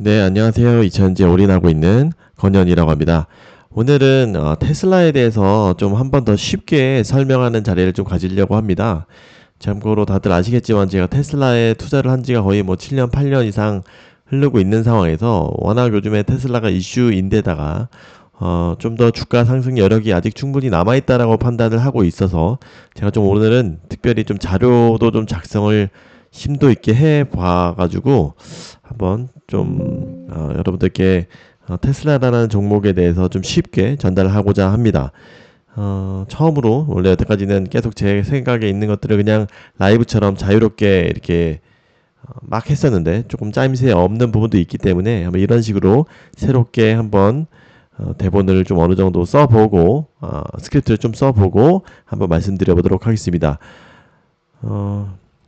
네, 안녕하세요. 2000년지에 올인하고 있는 건현이라고 합니다. 오늘은 테슬라에 대해서 좀 한 번 더 쉽게 설명하는 자리를 좀 가지려고 합니다. 참고로 다들 아시겠지만 제가 테슬라에 투자를 한 지가 거의 뭐 7년, 8년 이상 흐르고 있는 상황에서 워낙 요즘에 테슬라가 이슈인데다가 좀 더 주가 상승 여력이 아직 충분히 남아있다라고 판단을 하고 있어서 제가 좀 오늘은 특별히 좀 자료도 좀 작성을 심도 있게 해 봐가지고 한번 좀 여러분들께 테슬라라는 종목에 대해서 좀 쉽게 전달을 하고자 합니다. 처음으로 원래 여태까지는 계속 제 생각에 있는 것들을 그냥 라이브처럼 자유롭게 이렇게 막 했었는데 조금 짜임새 없는 부분도 있기 때문에 한번 이런 식으로 새롭게 한번 대본을 좀 어느 정도 써보고 스크립트를 좀 써보고 한번 말씀드려 보도록 하겠습니다.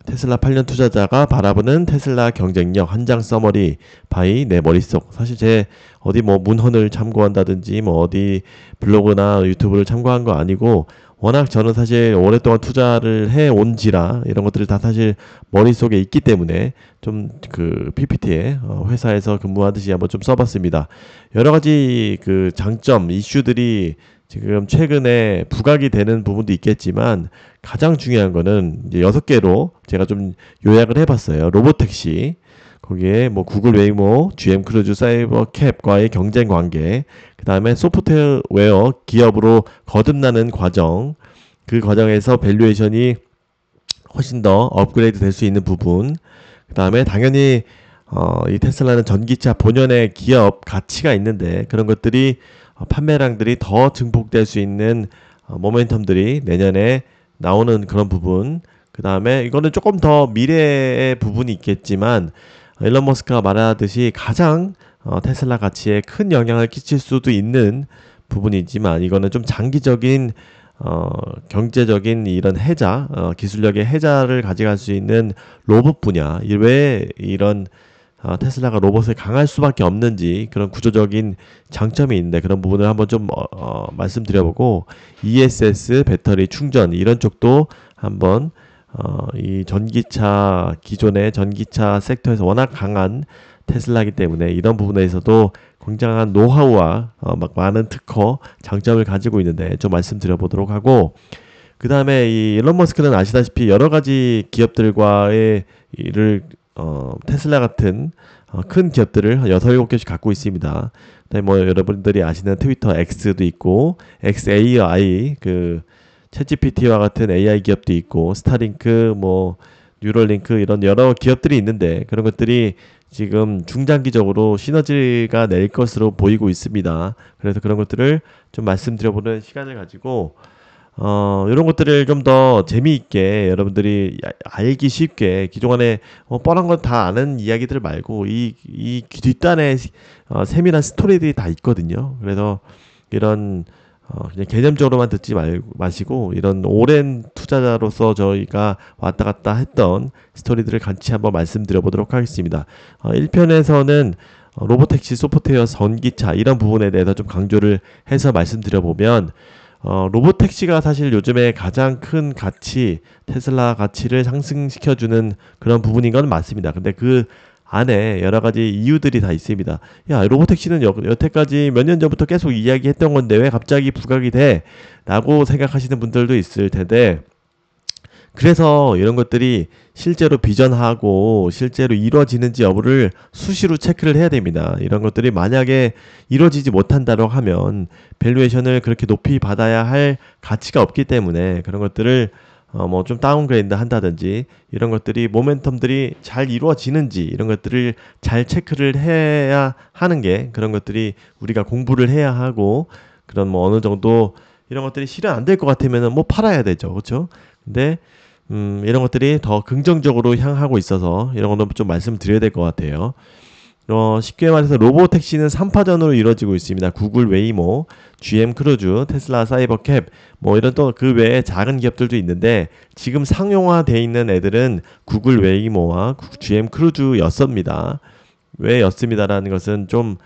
테슬라 8년 투자자가 바라보는 테슬라 경쟁력 한 장 서머리 바이 내 머릿속. 사실 제 어디 뭐 문헌을 참고한다든지 뭐 어디 블로그나 유튜브를 참고한 거 아니고 워낙 저는 사실 오랫동안 투자를 해 온지라 이런 것들을 다 사실 머릿속에 있기 때문에 좀 그 PPT에 회사에서 근무하듯이 한번 좀 써봤습니다. 여러 가지 그 장점 이슈들이 지금 최근에 부각이 되는 부분도 있겠지만 가장 중요한 거는 이제 6개로 제가 좀 요약을 해봤어요. 로보택시, 거기에 뭐 구글 웨이모, GM 크루즈, 사이버 캡과의 경쟁 관계, 그 다음에 소프트웨어 기업으로 거듭나는 과정, 그 과정에서 밸류에이션이 훨씬 더 업그레이드 될 수 있는 부분, 그 다음에 당연히 이 테슬라는 전기차 본연의 기업 가치가 있는데 그런 것들이 판매량들이 더 증폭될 수 있는 모멘텀들이 내년에 나오는 그런 부분. 그 다음에 이거는 조금 더 미래의 부분이 있겠지만 일론 머스크가 말하듯이 가장 테슬라 가치에 큰 영향을 끼칠 수도 있는 부분이지만 이거는 좀 장기적인 경제적인 이런 해자, 기술력의 해자를 가져갈 수 있는 로봇 분야, 왜 이런 테슬라가 로봇에 강할 수밖에 없는지 그런 구조적인 장점이 있는데 그런 부분을 한번 좀 말씀드려보고 ESS 배터리 충전 이런 쪽도 한번 이 전기차 기존의 전기차 섹터에서 워낙 강한 테슬라이기 때문에 이런 부분에서도 굉장한 노하우와 막 많은 특허 장점을 가지고 있는데 좀 말씀드려보도록 하고 그 다음에 이 일론 머스크는 아시다시피 여러 가지 기업들과의 일을 테슬라 같은 큰 기업들을 6, 7개씩 갖고 있습니다. 그다음에 뭐 여러분들이 아시는 트위터 X도 있고 XAI 그 챗GPT와 같은 AI 기업도 있고 스타링크 뭐 뉴럴링크 이런 여러 기업들이 있는데 그런 것들이 지금 중장기적으로 시너지가 낼 것으로 보이고 있습니다. 그래서 그런 것들을 좀 말씀드려보는 시간을 가지고 이런 것들을 좀 더 재미있게 여러분들이 알기 쉽게 기존에 뻔한 건 다 아는 이야기들 말고 이 뒷단에 세밀한 스토리들이 다 있거든요. 그래서 이런 그냥 개념적으로만 듣지 마시고 이런 오랜 투자자로서 저희가 왔다 갔다 했던 스토리들을 같이 한번 말씀드려 보도록 하겠습니다. 1편에서는 로보택시 소프트웨어 전기차 이런 부분에 대해서 좀 강조를 해서 말씀드려 보면 로보택시가 사실 요즘에 가장 큰 가치, 테슬라 가치를 상승시켜주는 그런 부분인 건 맞습니다. 근데 그 안에 여러 가지 이유들이 다 있습니다. 야, 로보택시는 여태까지 몇 년 전부터 계속 이야기했던 건데 왜 갑자기 부각이 돼? 라고 생각하시는 분들도 있을 텐데, 그래서 이런 것들이 실제로 비전하고 실제로 이루어지는지 여부를 수시로 체크를 해야 됩니다. 이런 것들이 만약에 이루어지지 못한다고 하면 밸류에이션을 그렇게 높이 받아야 할 가치가 없기 때문에 그런 것들을 뭐 좀 다운그레이드 한다든지 이런 것들이 모멘텀들이 잘 이루어지는지 이런 것들을 잘 체크를 해야 하는 게 그런 것들이 우리가 공부를 해야 하고 그런 뭐 어느 정도 이런 것들이 실현 안 될 것 같으면은 뭐 팔아야 되죠. 그렇죠? 근데 이런 것들이 더 긍정적으로 향하고 있어서 이런 거는 좀 말씀드려야 될 것 같아요. 쉽게 말해서 로보택시는 3파전으로 이루어지고 있습니다. 구글 웨이모, GM 크루즈, 테슬라 사이버캡, 뭐 이런 또 그 외에 작은 기업들도 있는데 지금 상용화되어 있는 애들은 구글 웨이모와 GM 크루즈였습니다. 왜 였습니다라는 것은 좀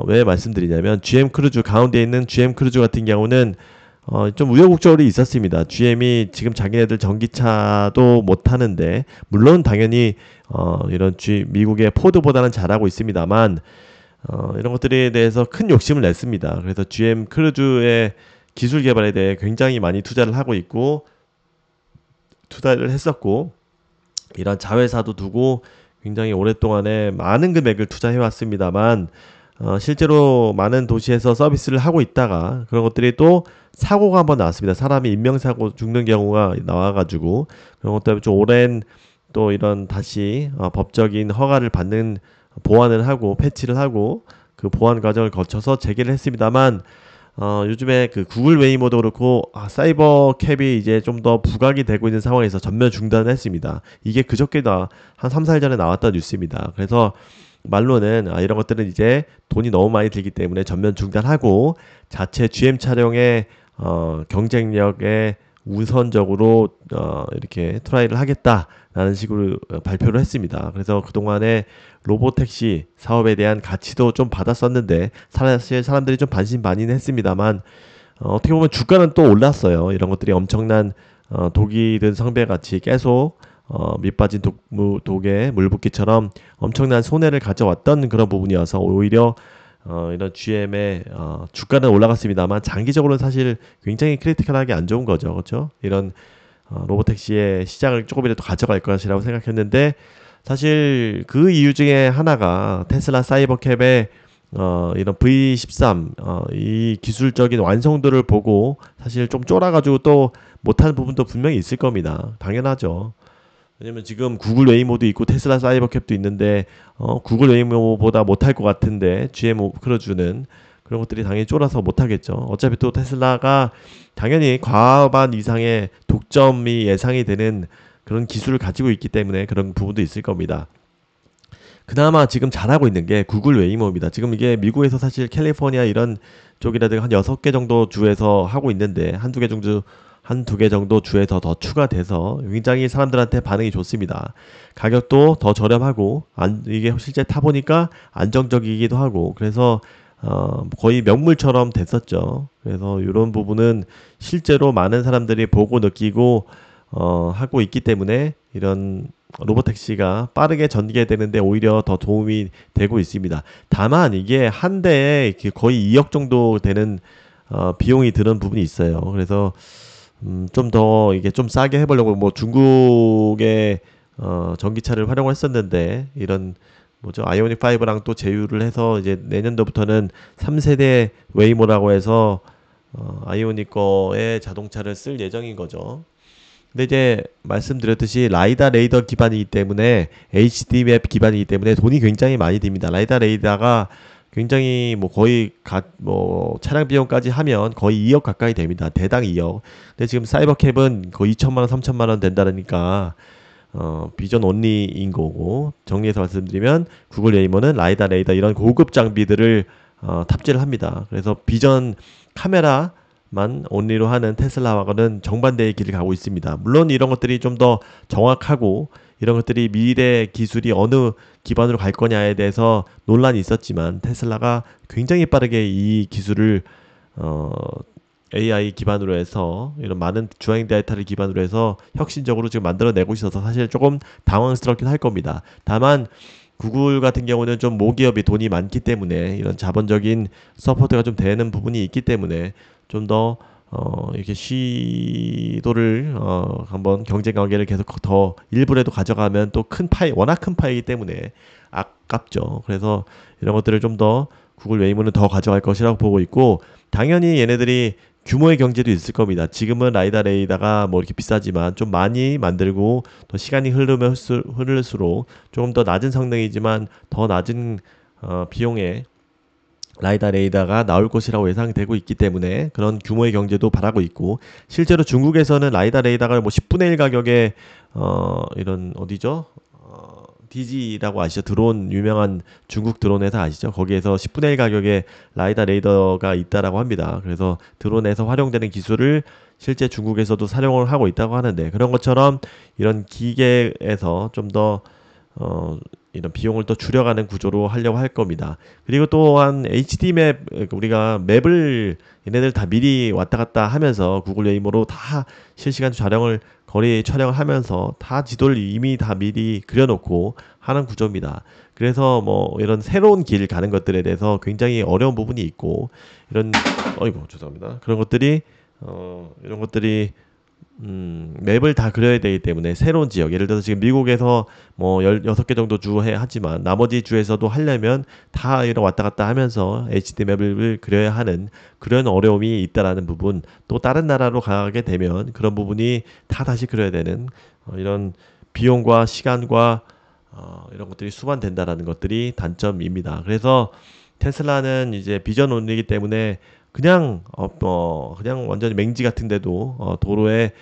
왜 말씀드리냐면 GM 크루즈 가운데 있는 GM 크루즈 같은 경우는 좀 우여곡절이 있었습니다. GM이 지금 자기네들 전기차도 못 타는데, 물론 당연히 미국의 포드보다는 잘하고 있습니다만, 이런 것들에 대해서 큰 욕심을 냈습니다. 그래서 GM 크루즈의 기술 개발에 대해 굉장히 많이 투자를 하고 있고, 투자를 했었고, 이런 자회사도 두고 굉장히 오랫동안에 많은 금액을 투자해 왔습니다만, 실제로 많은 도시에서 서비스를 하고 있다가 그런 것들이 또 사고가 한번 나왔습니다. 사람이 인명사고 죽는 경우가 나와가지고 그런 것 때문에 좀 오랜 또 이런 다시 법적인 허가를 받는 보완을 하고 패치를 하고 그 보완 과정을 거쳐서 재개를 했습니다만, 요즘에 그 구글 웨이모도 그렇고 사이버 캡이 이제 좀 더 부각이 되고 있는 상황에서 전면 중단을 했습니다. 이게 그저께 한 3, 4일 전에 나왔던 뉴스입니다. 그래서 말로는 이런 것들은 이제 돈이 너무 많이 들기 때문에 전면 중단하고 자체 GM 차량의 경쟁력에 우선적으로 이렇게 트라이를 하겠다라는 식으로 발표를 했습니다. 그래서 그동안에 로보택시 사업에 대한 가치도 좀 받았었는데 사실 사람들이 좀 반신반의했습니다만, 어떻게 보면 주가는 또 올랐어요. 이런 것들이 엄청난 독이 든 성배같이 계속 밑빠진 독에 물붓기처럼 엄청난 손해를 가져왔던 그런 부분이어서 오히려 이런 GM의 주가는 올라갔습니다만 장기적으로는 사실 굉장히 크리티컬하게 안 좋은 거죠. 그렇죠? 이런 로보택시의 시장을 조금이라도 가져갈 것이라고 생각했는데, 사실 그 이유 중에 하나가 테슬라 사이버캡의 이런 V13 이 기술적인 완성도를 보고 사실 좀 쫄아가지고 또 못하는 부분도 분명히 있을 겁니다. 당연하죠. 왜냐면 지금 구글 웨이모도 있고 테슬라 사이버캡도 있는데 구글 웨이모보다 못할 것 같은데 GM 크루즈는 그런 것들이 당연히 쫄아서 못하겠죠. 어차피 또 테슬라가 당연히 과반 이상의 독점이 예상이 되는 그런 기술을 가지고 있기 때문에 그런 부분도 있을 겁니다. 그나마 지금 잘하고 있는 게 구글 웨이모입니다. 지금 이게 미국에서 사실 캘리포니아 이런 쪽이라든가 한 6개 정도 주에서 하고 있는데 한두 개 정도 주에서 더 추가돼서 굉장히 사람들한테 반응이 좋습니다. 가격도 더 저렴하고 이게 실제 타보니까 안정적이기도 하고 그래서 거의 명물처럼 됐었죠. 그래서 이런 부분은 실제로 많은 사람들이 보고 느끼고 하고 있기 때문에 이런 로보택시가 빠르게 전개되는데 오히려 더 도움이 되고 있습니다. 다만 이게 한 대에 거의 2억 정도 되는 비용이 드는 부분이 있어요. 그래서 좀 더 이게 좀 싸게 해보려고 뭐 중국의 전기차를 활용을 했었는데 이런 뭐죠 아이오닉 5랑 또 제휴를 해서 이제 내년도부터는 3세대 웨이모라고 해서 아이오닉 거의 자동차를 쓸 예정인 거죠. 근데 이제 말씀드렸듯이 라이다 레이더 기반이기 때문에 HD 맵 기반이기 때문에 돈이 굉장히 많이 듭니다. 라이다 레이더가 굉장히 뭐 거의 뭐 차량 비용까지 하면 거의 2억 가까이 됩니다. 대당 2억. 근데 지금 사이버캡은 거의 2천만 원, 3천만 원 된다니까 비전 온리인 거고, 정리해서 말씀드리면 구글 웨이모는 라이다 레이더 이런 고급 장비들을 탑재를 합니다. 그래서 비전 카메라만 온리로 하는 테슬라와는 정반대의 길을 가고 있습니다. 물론 이런 것들이 좀 더 정확하고 이런 것들이 미래 기술이 어느 기반으로 갈 거냐에 대해서 논란이 있었지만 테슬라가 굉장히 빠르게 이 기술을 AI 기반으로 해서 이런 많은 주행 데이터를 기반으로 해서 혁신적으로 지금 만들어내고 있어서 사실 조금 당황스럽긴 할 겁니다. 다만 구글 같은 경우는 좀 모기업이 돈이 많기 때문에 이런 자본적인 서포트가 좀 되는 부분이 있기 때문에 좀 더 이렇게 시도를 한번 경쟁 관계를 계속 더 일부라도 가져가면 또 큰 파이, 워낙 큰 파이기 때문에 아깝죠. 그래서 이런 것들을 좀 더 구글 웨이모는 더 가져갈 것이라고 보고 있고, 당연히 얘네들이 규모의 경제도 있을 겁니다. 지금은 라이다 레이다가 뭐 이렇게 비싸지만 좀 많이 만들고 또 시간이 흐를수록 조금 더 낮은 성능이지만 더 낮은 비용에 라이다 레이다가 나올 것이라고 예상되고 있기 때문에 그런 규모의 경제도 바라고 있고, 실제로 중국에서는 라이다 레이다가 뭐 10분의 1 가격에 이런 어디죠? DG라고 아시죠? 드론 유명한 중국 드론 회사 아시죠? 거기에서 10분의 1 가격에 라이다 레이더가 있다라고 합니다. 그래서 드론에서 활용되는 기술을 실제 중국에서도 사용을 하고 있다고 하는데, 그런 것처럼 이런 기계에서 좀 더 이런 비용을 또 줄여가는 구조로 하려고 할 겁니다. 그리고 또한 HD 맵, 우리가 맵을 얘네들 다 미리 왔다 갔다 하면서 구글 웨이모로 다 실시간 거리 촬영을 하면서 다 지도를 이미 다 미리 그려놓고 하는 구조입니다. 그래서 뭐 이런 새로운 길 가는 것들에 대해서 굉장히 어려운 부분이 있고, 이런, 어이구, 죄송합니다. 이런 것들이 맵을 다 그려야 되기 때문에 새로운 지역, 예를 들어서 지금 미국에서 뭐 16개 정도 주 하지만 나머지 주에서도 하려면 다 이런 왔다 갔다 하면서 HD 맵을 그려야 하는 그런 어려움이 있다라는 부분, 또 다른 나라로 가게 되면 그런 부분이 다 다시 그려야 되는 이런 비용과 시간과 이런 것들이 수반된다라는 것들이 단점입니다. 그래서 테슬라는 이제 비전 온리이기 때문에 그냥 완전히 맹지 같은데도 도로에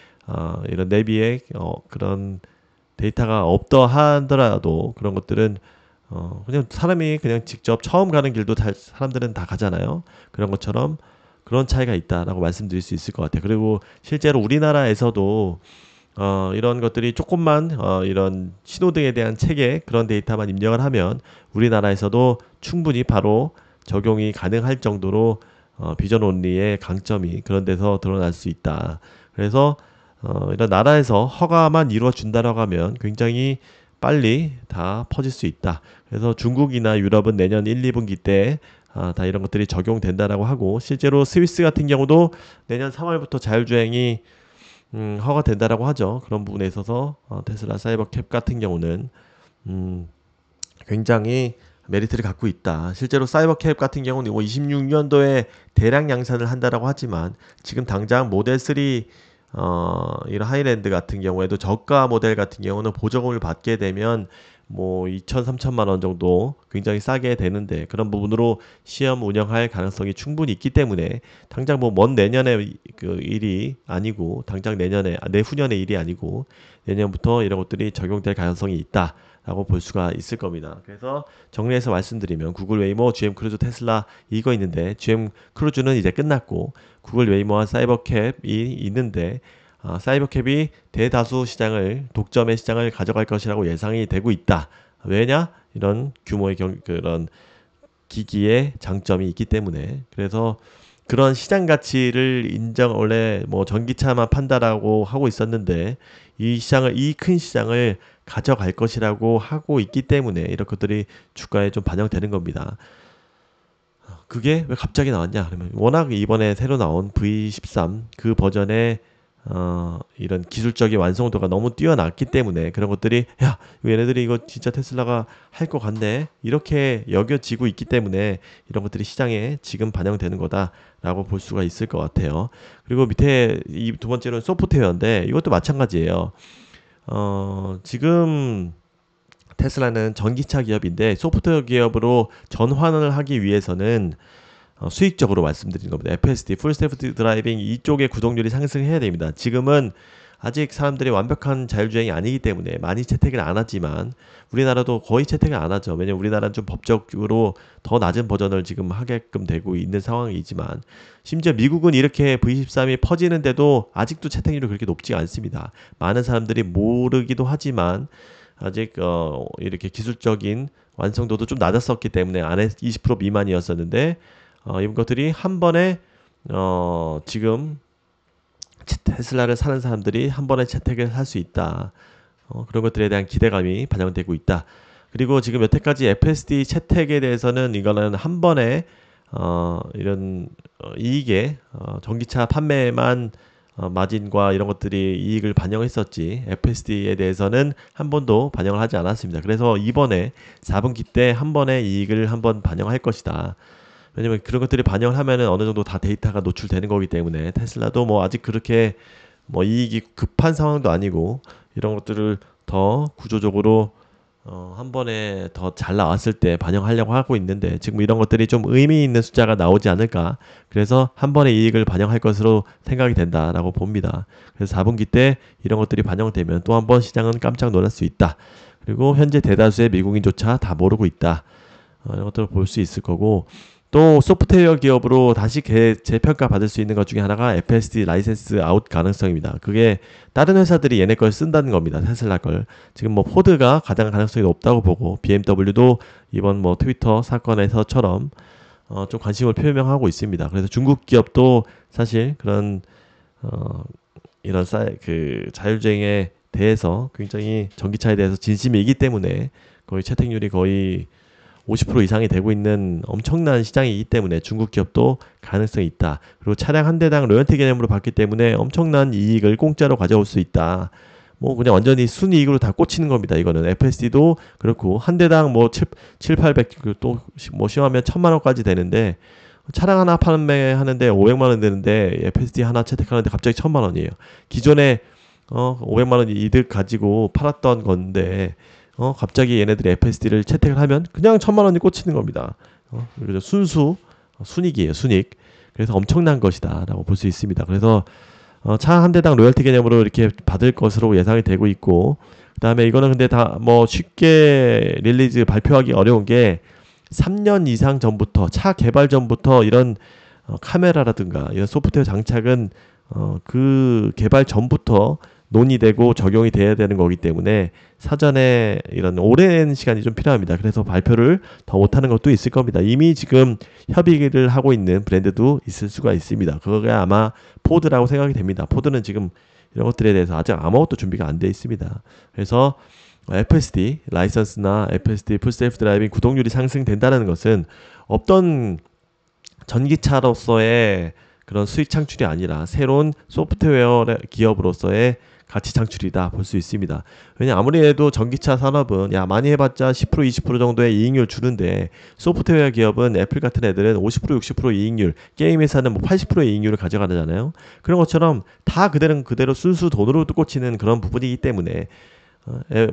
이런 내비에 그런 데이터가 없더 하더라도 그런 것들은 그냥 사람이 그냥 직접 처음 가는 길도 사람들은 다 가잖아요. 그런 것처럼 그런 차이가 있다라고 말씀드릴 수 있을 것 같아요. 그리고 실제로 우리나라에서도 이런 것들이 조금만 이런 신호등에 대한 체계 그런 데이터만 입력을 하면 우리나라에서도 충분히 바로 적용이 가능할 정도로 비전 온리의 강점이 그런 데서 드러날 수 있다. 그래서 이런 나라에서 허가만 이루어준다라고 하면 굉장히 빨리 다 퍼질 수 있다. 그래서 중국이나 유럽은 내년 1, 2분기 때 다 이런 것들이 적용된다라고 하고, 실제로 스위스 같은 경우도 내년 3월부터 자율주행이 허가된다라고 하죠. 그런 부분에 있어서 테슬라 사이버캡 같은 경우는 굉장히 메리트를 갖고 있다. 실제로 사이버캡 같은 경우는 26년도에 대량 양산을 한다라고 하지만 지금 당장 모델 3 이런 하이랜드 같은 경우에도 저가 모델 같은 경우는 보조금을 받게 되면 뭐 2천, 3천만 원 정도 굉장히 싸게 되는데, 그런 부분으로 시험 운영할 가능성이 충분히 있기 때문에 당장 뭐 먼 내년에 그 일이 아니고, 당장 내후년의 일이 아니고 내년부터 이런 것들이 적용될 가능성이 있다라고 볼 수가 있을 겁니다. 그래서 정리해서 말씀드리면 구글 웨이모, GM 크루즈, 테슬라 이거 있는데, GM 크루즈는 이제 끝났고 구글 웨이모와 사이버캡이 있는데 사이버캡이 대다수 독점의 시장을 가져갈 것이라고 예상이 되고 있다. 왜냐? 이런 규모의 그런 기기의 장점이 있기 때문에. 그래서 그런 시장 가치를 원래 뭐 전기차만 판다라고 하고 있었는데 이 큰 시장을 가져갈 것이라고 하고 있기 때문에 이런 것들이 주가에 좀 반영되는 겁니다. 그게 왜 갑자기 나왔냐? 그러면 워낙 이번에 새로 나온 V13 그 버전의 이런 기술적인 완성도가 너무 뛰어났기 때문에 그런 것들이, 야, 얘네들이 이거 진짜 테슬라가 할 것 같네, 이렇게 여겨지고 있기 때문에 이런 것들이 시장에 지금 반영되는 거다라고 볼 수가 있을 것 같아요. 그리고 밑에 이 두 번째로는 소프트웨어인데 이것도 마찬가지예요. 지금 테슬라는 전기차 기업인데 소프트웨어 기업으로 전환을 하기 위해서는 수익적으로 말씀드리는 겁니다. FSD, 풀 세프티 드라이빙 이쪽의 구독률이 상승해야 됩니다. 지금은 아직 사람들이 완벽한 자율주행이 아니기 때문에 많이 채택을 안 하지만 우리나라도 거의 채택을 안 하죠. 왜냐면 우리나라는 좀 법적으로 더 낮은 버전을 지금 하게끔 되고 있는 상황이지만, 심지어 미국은 이렇게 V13이 퍼지는데도 아직도 채택률이 그렇게 높지 않습니다. 많은 사람들이 모르기도 하지만 아직 이렇게 기술적인 완성도도 좀 낮았었기 때문에 안에 20% 미만이었었는데 이런 것들이 한 번에 지금 테슬라를 사는 사람들이 한 번에 채택을 할 수 있다. 그런 것들에 대한 기대감이 반영되고 있다. 그리고 지금 여태까지 FSD 채택에 대해서는 이거는 한 번에 이런 이익에 전기차 판매만 마진과 이런 것들이 이익을 반영했었지 FSD에 대해서는 한 번도 반영을 하지 않았습니다. 그래서 이번에 4분기 때 한 번에 이익을 한 번 반영할 것이다. 왜냐면 그런 것들이 반영을 하면은 어느 정도 다 데이터가 노출되는 거기 때문에 테슬라도 뭐 아직 그렇게 뭐 이익이 급한 상황도 아니고 이런 것들을 더 구조적으로 한 번에 더 잘 나왔을 때 반영하려고 하고 있는데, 지금 이런 것들이 좀 의미 있는 숫자가 나오지 않을까, 그래서 한 번에 이익을 반영할 것으로 생각이 된다라고 봅니다. 그래서 4분기 때 이런 것들이 반영되면 또 한 번 시장은 깜짝 놀랄 수 있다. 그리고 현재 대다수의 미국인조차 다 모르고 있다. 이런 것들을 볼 수 있을 거고, 또 소프트웨어 기업으로 다시 재평가 받을 수 있는 것 중에 하나가 FSD 라이센스 아웃 가능성입니다. 그게 다른 회사들이 얘네 걸 쓴다는 겁니다. 테슬라 걸. 지금 뭐 포드가 가장 가능성이 높다고 보고 BMW도 이번 뭐 트위터 사건에서처럼 좀 관심을 표명하고 있습니다. 그래서 중국 기업도 사실 그런 이런 그 자율주행에 대해서 굉장히 전기차에 대해서 진심이기 때문에 거의 채택률이 거의 50% 이상이 되고 있는 엄청난 시장이기 때문에 중국 기업도 가능성이 있다. 그리고 차량 한 대당 로열티 개념으로 받기 때문에 엄청난 이익을 공짜로 가져올 수 있다. 뭐 그냥 완전히 순이익으로 다 꽂히는 겁니다. 이거는 FSD도 그렇고 한 대당 뭐 800, 또 뭐 심하면 1000만 원까지 되는데 차량 하나 판매하는데 500만 원 되는데 FSD 하나 채택하는데 갑자기 1000만 원이에요. 기존에 500만 원 이득 가지고 팔았던 건데 갑자기 얘네들이 FSD를 채택을 하면 그냥 1000만 원이 꽂히는 겁니다. 그래서 순이익이에요, 순이익. 그래서 엄청난 것이다라고 볼 수 있습니다. 그래서 차 한 대당 로열티 개념으로 이렇게 받을 것으로 예상이 되고 있고, 그다음에 이거는 근데 다 뭐 쉽게 릴리즈 발표하기 어려운 게 3년 이상 전부터 차 개발 전부터 이런 카메라라든가 이런 소프트웨어 장착은 그 개발 전부터 논의되고 적용이 돼야 되는 거기 때문에 사전에 이런 오랜 시간이 좀 필요합니다. 그래서 발표를 더 못하는 것도 있을 겁니다. 이미 지금 협의를 하고 있는 브랜드도 있을 수가 있습니다. 그게 아마 포드라고 생각이 됩니다. 포드는 지금 이런 것들에 대해서 아직 아무것도 준비가 안 돼 있습니다. 그래서 FSD 라이선스나 FSD 풀셀프 드라이빙 구독률이 상승된다는 것은 없던 전기차로서의 그런 수익 창출이 아니라 새로운 소프트웨어 기업으로서의 가치 창출이다 볼 수 있습니다. 왜냐 아무리 해도 전기차 산업은 야 많이 해봤자 10% 20% 정도의 이익률 주는데 소프트웨어 기업은 애플 같은 애들은 50% 60% 이익률, 게임 회사는 뭐 80%의 이익률을 가져가잖아요. 그런 것처럼 다 그대로 순수 돈으로 꽂히는 그런 부분이기 때문에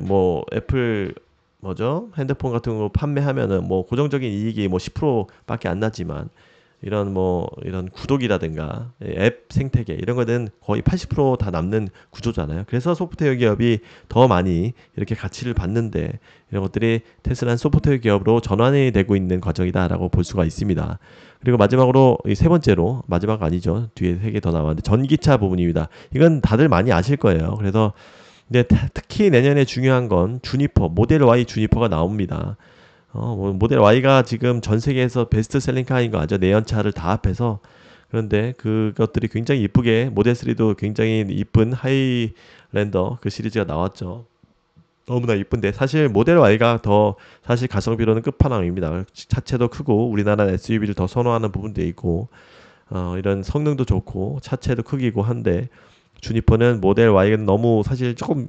뭐 애플 뭐죠 핸드폰 같은 거 판매하면은 뭐 고정적인 이익이 뭐 10%밖에 안 나지만 이런 구독이라든가 앱 생태계 이런 거는 거의 80%다 남는 구조잖아요. 그래서 소프트웨어 기업이 더 많이 이렇게 가치를 받는데 이런 것들이 테슬라는 소프트웨어 기업으로 전환이 되고 있는 과정이다라고 볼 수가 있습니다. 그리고 마지막으로 세 번째로 마지막 아니죠. 뒤에 3개 더 나왔는데 전기차 부분입니다. 이건 다들 많이 아실 거예요. 그래서 근데 특히 내년에 중요한 건 주니퍼 모델 Y 주니퍼가 나옵니다. 모델 Y가 지금 전 세계에서 베스트 셀링 카인 거 아죠? 내연차를 다 합해서. 그런데 그것들이 굉장히 이쁘게 모델 3도 굉장히 이쁜 하이랜더 그 시리즈가 나왔죠. 너무나 이쁜데 사실 모델 Y가 더 사실 가성비로는 끝판왕입니다. 차체도 크고 우리나라 SUV를 더 선호하는 부분도 있고 이런 성능도 좋고 차체도 크기고 한데 주니퍼는 모델 Y는 너무 사실 조금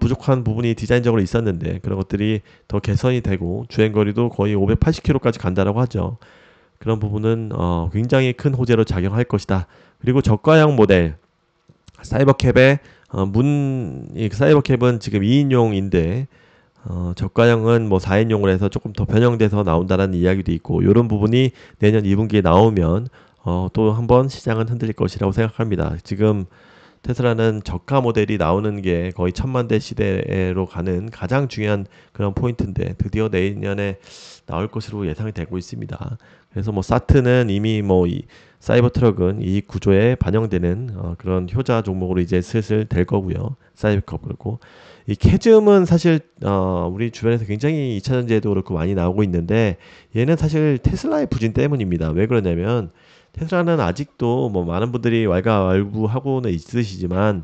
부족한 부분이 디자인적으로 있었는데 그런 것들이 더 개선이 되고 주행거리도 거의 580km까지 간다라고 하죠. 그런 부분은 굉장히 큰 호재로 작용할 것이다. 그리고 저가형 모델 사이버캡의 이 사이버캡은 지금 2인용인데 저가형은 뭐 4인용으로 해서 조금 더 변형돼서 나온다는 이야기도 있고 이런 부분이 내년 2분기에 나오면 또 한번 시장은 흔들릴 것이라고 생각합니다. 지금 테슬라는 저가 모델이 나오는 게 거의 1000만 대 시대로 가는 가장 중요한 그런 포인트인데 드디어 내년에 나올 것으로 예상이 되고 있습니다. 그래서 뭐 사트는 이미 뭐 이 사이버 트럭은 이 구조에 반영되는 그런 효자 종목으로 이제 슬슬 될 거고요. 사이버컵 그렇고 이 캐즘은 사실 우리 주변에서 굉장히 2차 전지에도 그렇고 많이 나오고 있는데 얘는 사실 테슬라의 부진 때문입니다. 왜 그러냐면 테슬라는 아직도 뭐 많은 분들이 왈가왈부하고는 있으시지만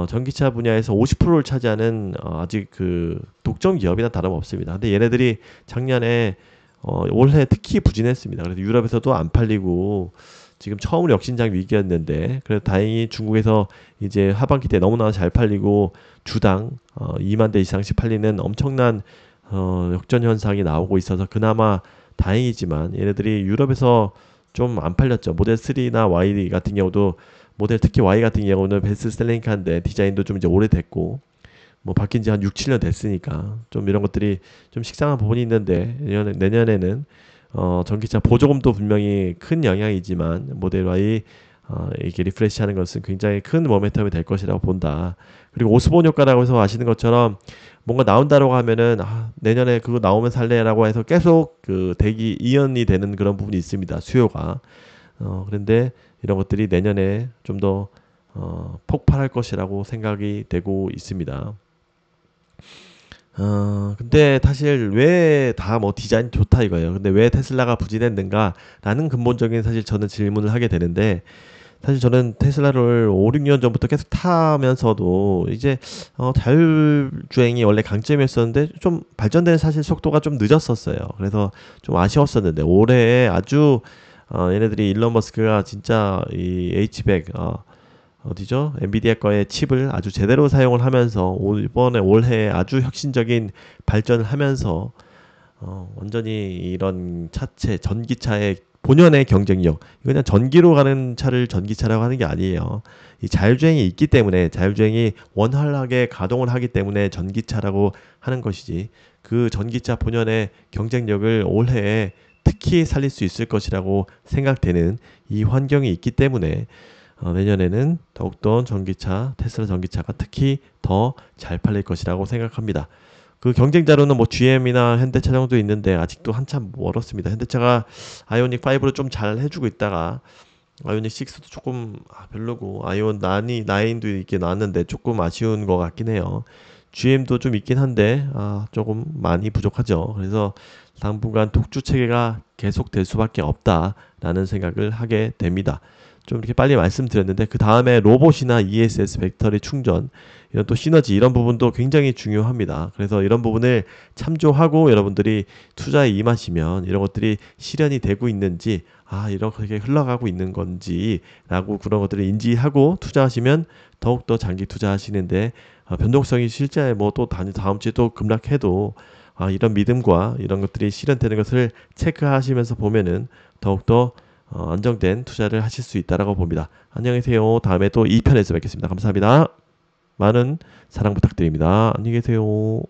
전기차 분야에서 50%를 차지하는 아직 그 독점 기업이나 다름없습니다. 근데 얘네들이 작년에 올해 특히 부진했습니다. 그래서 유럽에서도 안 팔리고 지금 처음으로 역신장 위기였는데 그래서 다행히 중국에서 이제 하반기 때 너무나 잘 팔리고 주당 2만 대 이상씩 팔리는 엄청난 역전 현상이 나오고 있어서 그나마 다행이지만 얘네들이 유럽에서 좀 안 팔렸죠. 모델 3나 Y 같은 경우도 모델 특히 Y 같은 경우는 베스트셀링카인데 디자인도 좀 이제 오래됐고 뭐 바뀐 지 한 6, 7년 됐으니까 좀 이런 것들이 좀 식상한 부분이 있는데 내년에는 전기차 보조금도 분명히 큰 영향이지만 모델 Y 이게 리프레시하는 것은 굉장히 큰 모멘텀이 될 것이라고 본다. 그리고 오스본 효과라고 해서 아시는 것처럼 뭔가 나온다라고 하면은 내년에 그거 나오면 살래라고 해서 계속 그 대기 이연이 되는 그런 부분이 있습니다. 수요가. 그런데 이런 것들이 내년에 좀 더 폭발할 것이라고 생각이 되고 있습니다. 근데 사실 왜 다 뭐 디자인 좋다 이거예요. 근데 왜 테슬라가 부진했는가라는 근본적인 사실 저는 질문을 하게 되는데, 사실 저는 테슬라를 5, 6년 전부터 계속 타면서도 이제 자율주행이 원래 강점이었었는데 좀 발전되는 사실 속도가 좀 늦었었어요. 그래서 좀 아쉬웠었는데 올해 아주 얘네들이 일론 머스크가 진짜 이 H100 어디죠? 엔비디아 거의 칩을 아주 제대로 사용을 하면서 이번에 올해 아주 혁신적인 발전을 하면서 완전히 이런 차체 전기차의 본연의 경쟁력, 이거 그냥 전기로 가는 차를 전기차라고 하는 게 아니에요. 이 자율주행이 있기 때문에, 자율주행이 원활하게 가동을 하기 때문에 전기차라고 하는 것이지, 그 전기차 본연의 경쟁력을 올해에 특히 살릴 수 있을 것이라고 생각되는 이 환경이 있기 때문에 내년에는 더욱더 전기차, 테슬라 전기차가 특히 더 잘 팔릴 것이라고 생각합니다. 그 경쟁자로는 뭐 GM이나 현대차량도 있는데 아직도 한참 멀었습니다. 현대차가 아이오닉 5로 좀 잘 해주고 있다가 아이오닉 6도 조금 별로고, 아이온 9도 있게 나왔는데 조금 아쉬운 것 같긴 해요. GM도 좀 있긴 한데 조금 많이 부족하죠. 그래서 당분간 독주 체계가 계속될 수밖에 없다라는 생각을 하게 됩니다. 좀 이렇게 빨리 말씀드렸는데, 그 다음에 로봇이나 ESS 배터리 충전, 이런 또 시너지, 이런 부분도 굉장히 중요합니다. 그래서 이런 부분을 참조하고 여러분들이 투자에 임하시면 이런 것들이 실현이 되고 있는지, 이렇게 흘러가고 있는 건지 라고 그런 것들을 인지하고 투자하시면 더욱더 장기 투자하시는데 변동성이 실제 뭐 또 다음 주에 또 급락해도 이런 믿음과 이런 것들이 실현되는 것을 체크하시면서 보면은 더욱더 안정된 투자를 하실 수 있다라고 봅니다. 안녕히 계세요. 다음에 또 2편에서 뵙겠습니다. 감사합니다. 많은 사랑 부탁드립니다. 안녕히 계세요.